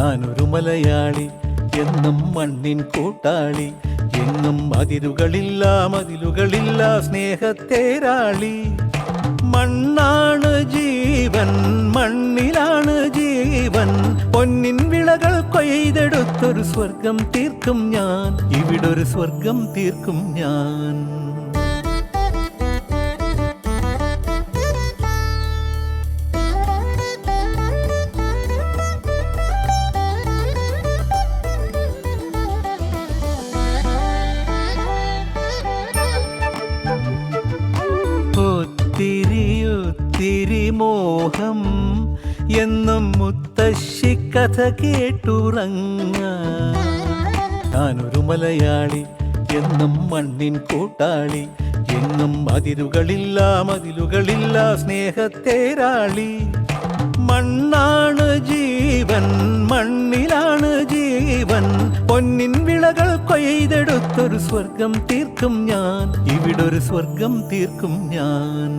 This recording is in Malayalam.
ഞാനൊരു മലയാളി എന്നും മണ്ണിൻ കൂട്ടാളി, എങ്ങും അതിരുകളില്ല മതിലുകളില്ല സ്നേഹത്തേരാളി. മണ്ണാണ് ജീവൻ, മണ്ണിലാണ് ജീവൻ, പൊന്നിൻ വിളകൾ കൊയ്തെടുത്തൊരു സ്വർഗം തീർക്കും ഞാൻ, ഇവിടൊരു സ്വർഗം തീർക്കും ഞാൻ. ഒത്തിരി മോഹം എന്നും മുത്തശ്ശി കഥ കേട്ടുറങ്ങ. ഞാനൊരു മലയാളി എന്നും മണ്ണിൻ കൂട്ടാളി, എങ്ങും അതിരുകളില്ല മതിലുകളില്ല സ്നേഹത്തേരാളി. മണ്ണാണ് ജീവൻ, മണ്ണിലാണ് ജീവൻ, പൊന്നിൻ വിളകൾ കൊയ്തെടുത്തൊരു സ്വർഗം തീർക്കും ഞാൻ, ഇവിടൊരു സ്വർഗം തീർക്കും ഞാൻ.